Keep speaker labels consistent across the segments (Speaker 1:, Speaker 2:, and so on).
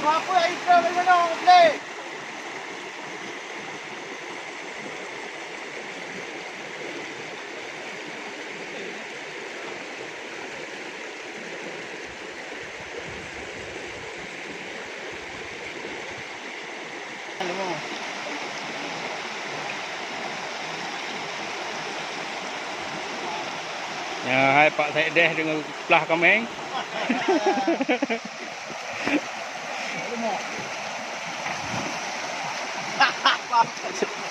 Speaker 1: Apa yang ikut dari mana? Boleh.
Speaker 2: Ya, hai Pak Saideh dengan belah kameng.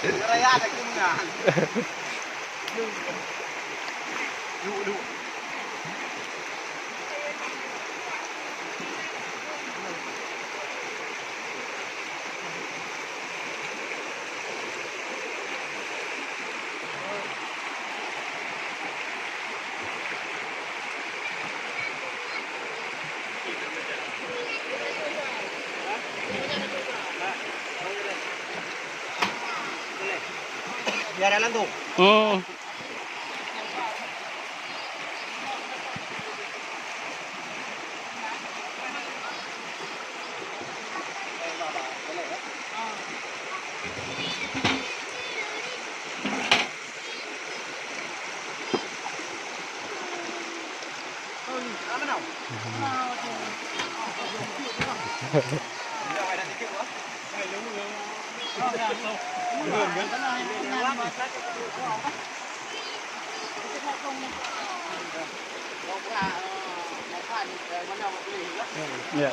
Speaker 1: Raya ada kemenangan. Lu. Biar jalan tuh.
Speaker 2: Oh. Ya.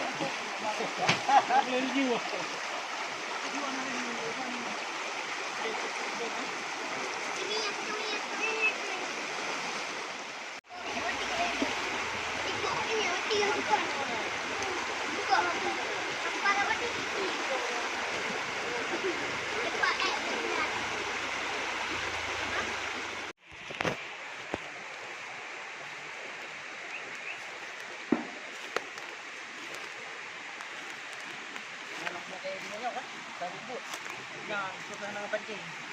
Speaker 3: kucing.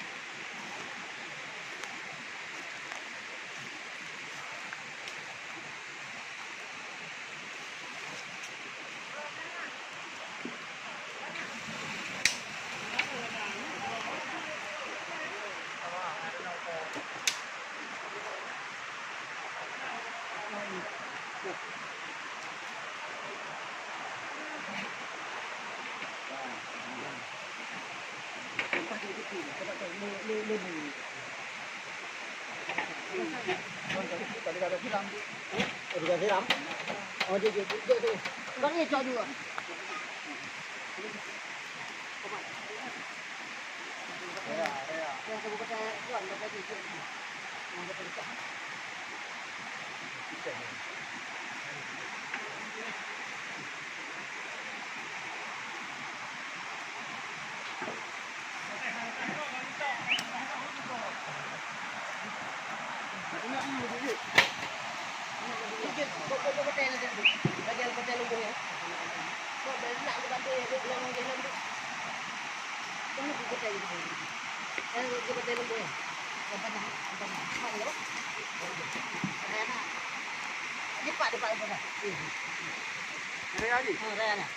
Speaker 1: Dikasih siram. Oh, dia.
Speaker 3: Bang ni cok juga.
Speaker 1: Ya.
Speaker 3: Yang saya buka saya tuan dapat tu. Yang dapat tu. Sikit, kau petai nanti. Bagi al petai lumbung ya. Kau dah nak ke bantu ya, yang jalan tu. Kau nak petai lumbung. Yang ke petai lumbung ya. Apa nak? Apa nak? Saya nak. Cepat apa.
Speaker 1: Ada lagi.
Speaker 3: Saya nak.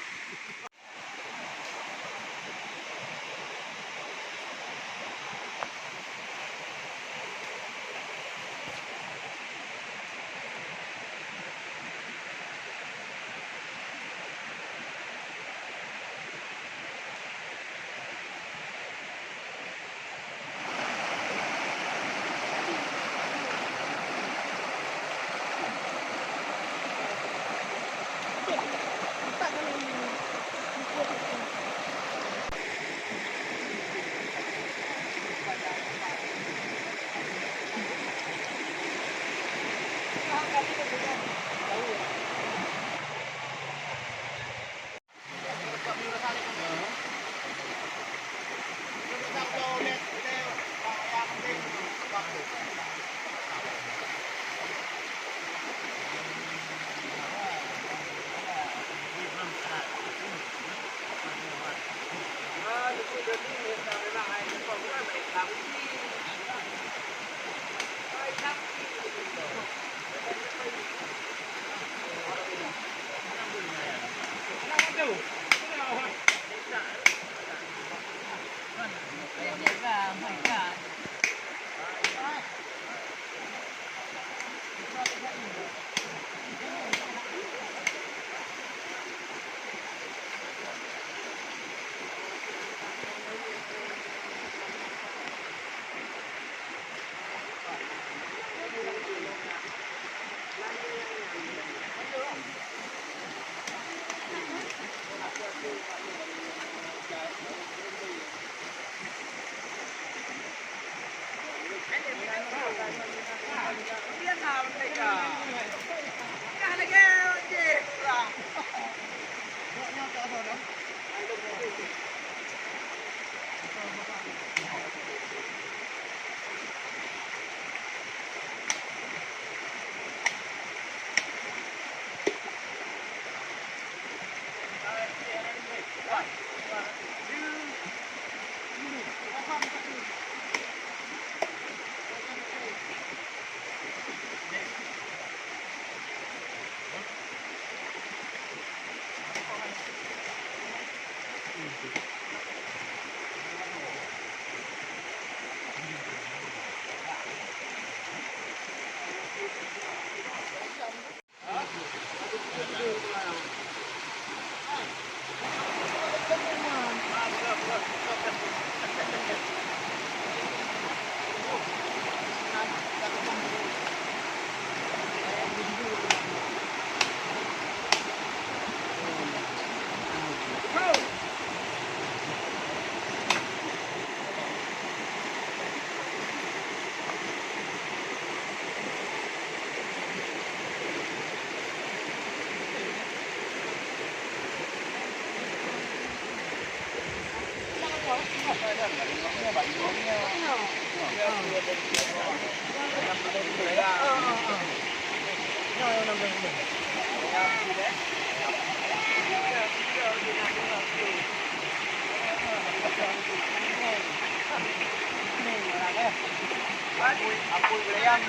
Speaker 1: Apa wilayah ni?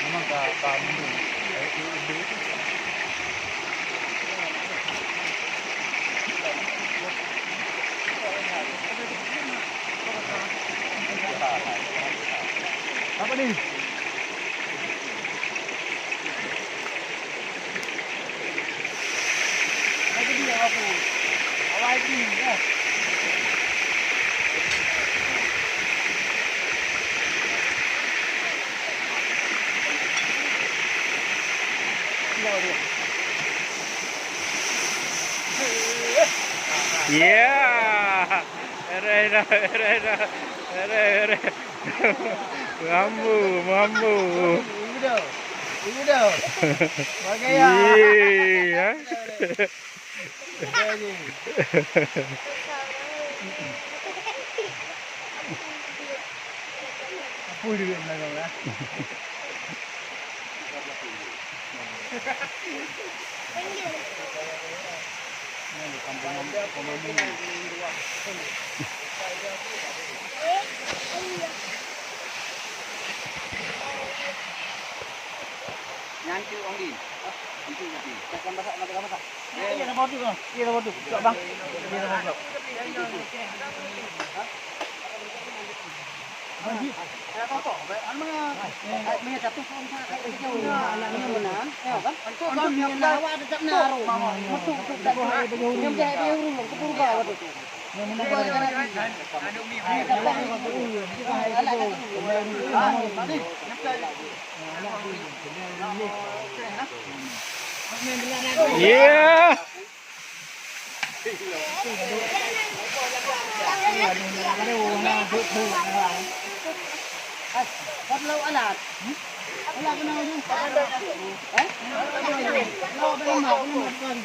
Speaker 1: Memang kamu apa ni? Lagi dia apa? Awal ni ya.
Speaker 2: Yeah. Ere. Mampu.
Speaker 1: Ini dah. Bagaya.
Speaker 2: Iya.
Speaker 1: Apa dia nak kau? Nanti orang di. Nanti. Takkan masak. Iya, nak bawa tu. Iya, nak bawa tu. Jom bang. Iya, nak bawa. Apa? Anu mana satu sama kayak jauh. Anaknya mana? Ya kan? Kau dia nak awak ada tak naruh. Masuk tak boleh berjauh. Yang dia urung ke purba waktu tu. Yang mana ada mi.
Speaker 2: Yeah.
Speaker 3: Kalau alat. Alat kenal tu. Lo belum makan.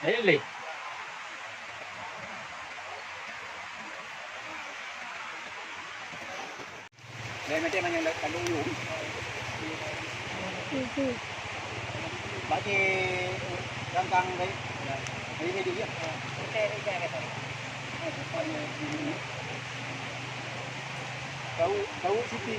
Speaker 2: Really?
Speaker 4: Đây mà trên là nhận được cả đủ Bà chị đang căng đấy. Thấy đi biết. Cấu City.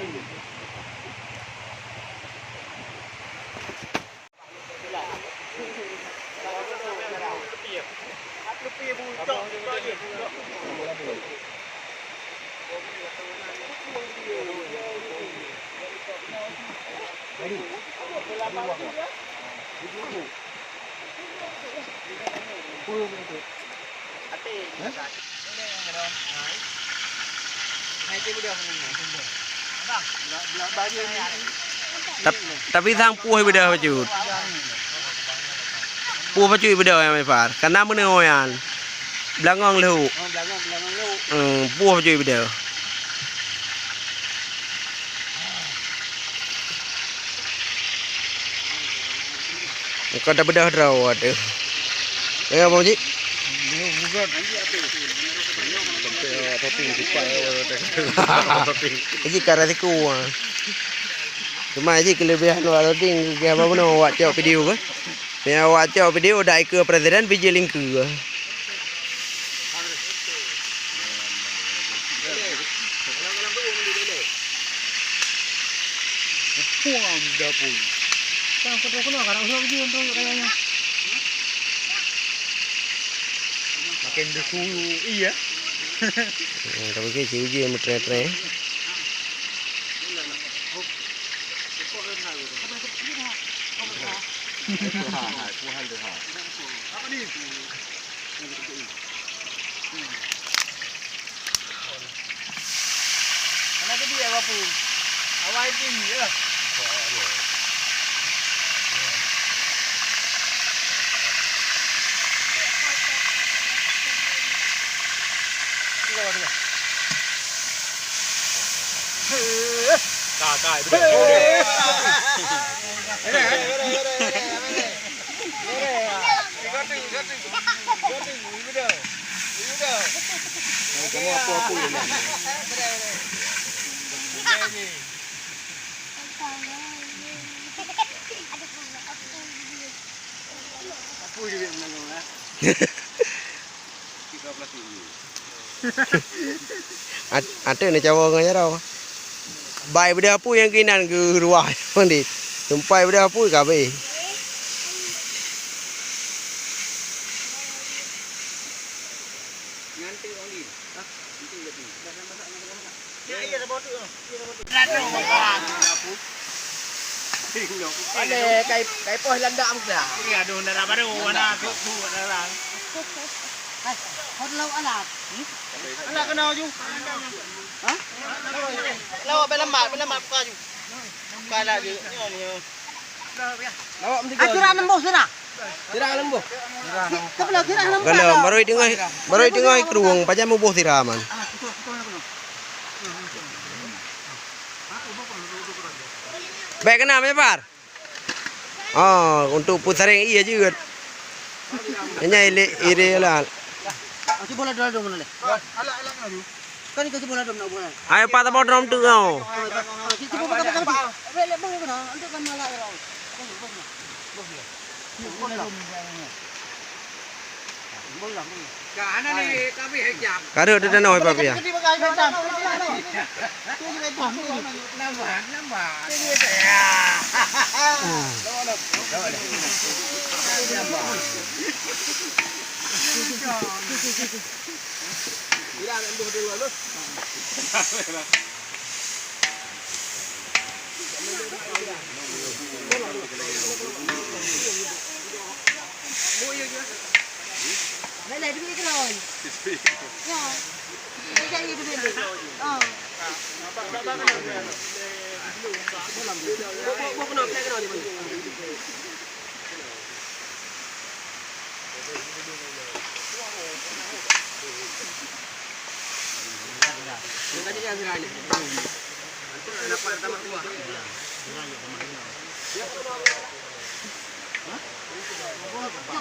Speaker 5: Tapi sang puh beda pacut. Puh pacut beda yang mepar. Karena mana oyan. Belangong lehu. Puh pacut beda. Kau dah beda draw ada. Ya apa cik? Jadi cara siku. Cuma aja kelebihan awak ting ke apa pun awak cakap video ke. Yang awak cakap video dah ke presiden pergi link ke.
Speaker 2: Puang dapur.
Speaker 1: Kang foto kuno karang usah video untuk kayaknya.
Speaker 2: Makin disuruh iya.
Speaker 5: Tapi ke ciuji metre-tre.
Speaker 4: Kenapa dia apa? Awal tinggi lah.
Speaker 2: Cài
Speaker 5: Ada ni cawa ngaya đâu. Bài beda apa yang kinan ke ruah mandi. Tumpai beda apa kabe.
Speaker 4: Nanti only. Nanti lihat ni.
Speaker 3: Ya iya dah bodoh.
Speaker 4: Ada kai poh landak muda.
Speaker 3: Ini aduh nara baru mana tu nara.
Speaker 1: Hot lâu alat.
Speaker 4: Anak kenal ju. Ha? Lawa belamat buka ju. Buka lah je. Ni. Lawa mesti.
Speaker 1: Kira lembuh sudah.
Speaker 4: Tidak lembuh.
Speaker 1: Sebelah kira lembuh.
Speaker 5: Kalau baru dengar keruang pajak mau buh tiraman. Baik kena mepar. Oh, untuk putaran iya juga. Hanya ire lah.
Speaker 1: Cuba bola dom mana le?
Speaker 4: Ala ngadu.
Speaker 1: Kan kita bola dom nak bola.
Speaker 5: Ayo patah bodrom tu kau.
Speaker 1: Kita bola kata kata. Bele bang kena. Ante kan malah orang. Bola.
Speaker 4: Kana ni kami hejam.
Speaker 5: Kado tu dah nak apa ya?
Speaker 1: Kita pakai macam.
Speaker 4: Nambah.
Speaker 1: Lele dia ke lawan. Ya. Dia jadi dia. Ah. Bawa kena play kena ni. Tadi dia gerak ni. Dapat tambah tua.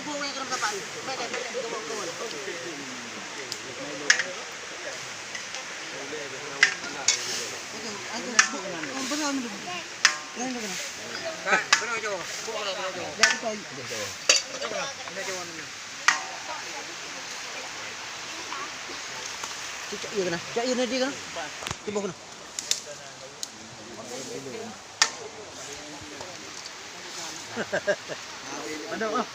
Speaker 1: Cuba yang kena kapan. Beda di kawan-kawan. Cak iya nanti kan? Coba kena. Ada ah.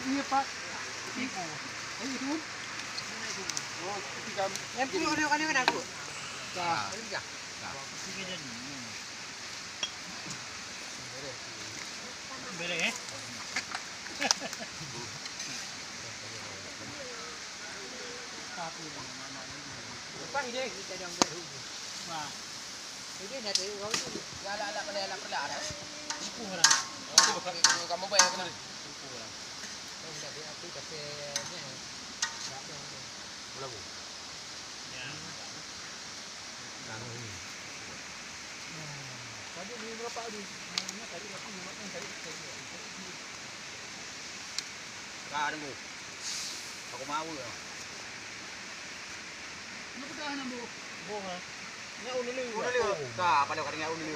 Speaker 4: Iya Pak. Ibu. Itu. Oh, ketika
Speaker 1: Yang punya orang kan aku.
Speaker 2: Bere.
Speaker 4: Pak ide kita yang baru. Wah. Ide nak tu kau tu. Ala pula dah. Ibu orang. Kamu bayar kena. Ibu orang. Kau dah dia tu kasi ni. Berapa? Ya. Tadi ni berapa tadi? Tadi aku buat tadi. Dah tunggu. Aku mau ya. Kenapa dah nak bu? Boha. Nya unili. Ka, pada kali nya unili.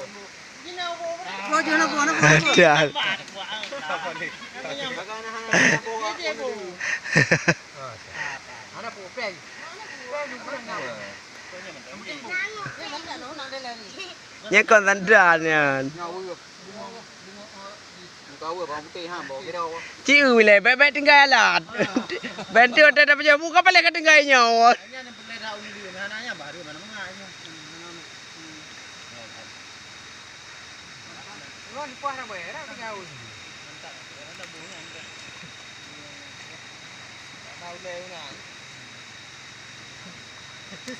Speaker 4: Gina bu.
Speaker 1: Kau jangan aku anak.
Speaker 5: Ada.
Speaker 2: Apa ni?
Speaker 4: Anak bu peng.
Speaker 5: Nhớ con rắn đàn nha. Chị ơi lại bé bé tiếng gai là bên trên đây bây giờ mua có phải là cái tiếng gai nhau.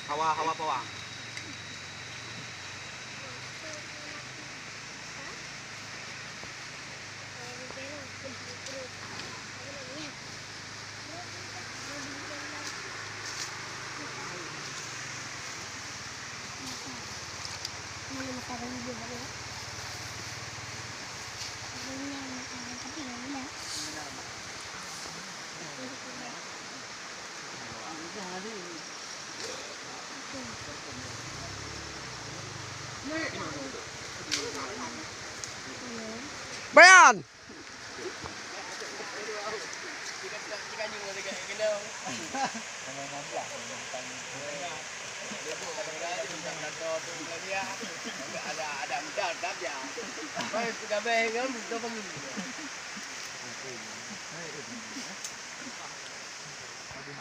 Speaker 4: Hawa pawang.
Speaker 5: Bayan.
Speaker 4: Ada mudah dah ya. Baik sudah baik kan kita pun.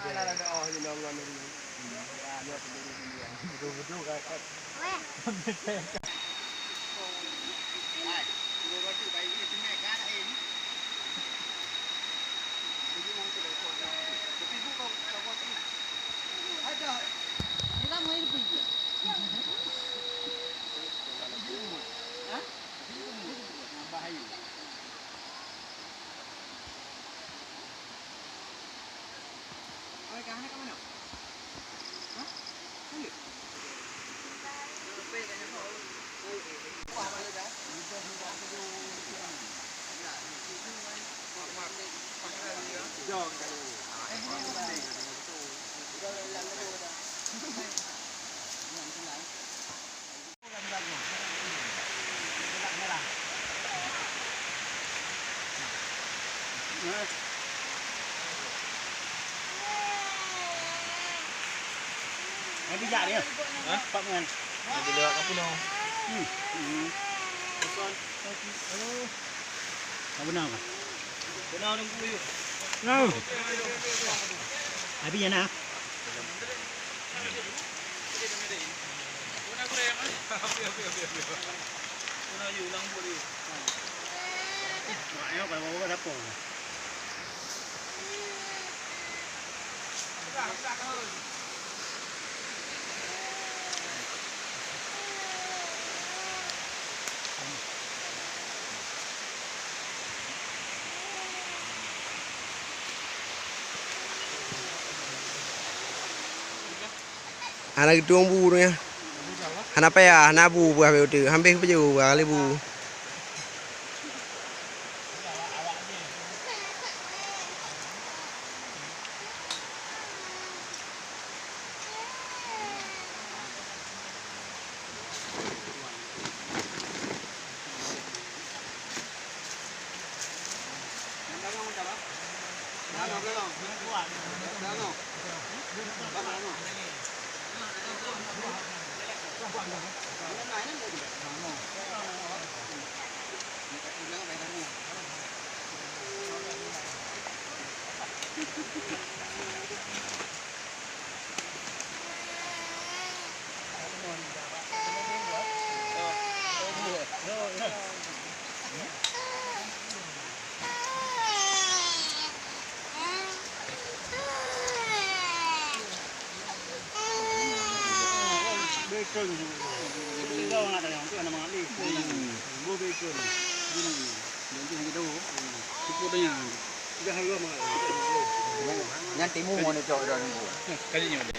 Speaker 4: Ada oh ini nongon ini. Ya betul kan.
Speaker 1: Ada. Kita mau ini pergi.
Speaker 4: Hah? Bahaya. ikan kat mana? Ha? Boleh.
Speaker 2: Ay, bija dia. Ha? Pak man.
Speaker 5: Bila kat pulau.
Speaker 2: Tak benar ke? Benar dengan kuyu. No. Habis ya nak? Ayo kalau bawa apa?
Speaker 5: Anak itu bu nya. Anak apa ya? Anak bu buah betul. Hampir apa je buah kali bu.
Speaker 2: Betul. Kau nak tanya tu anak mengambil. Bo betul. Ini nanti kita tahu. Cukup tanya. Dah harga mahal.
Speaker 4: Yang timu mau ni cok dah ni.
Speaker 2: Kajinya ada.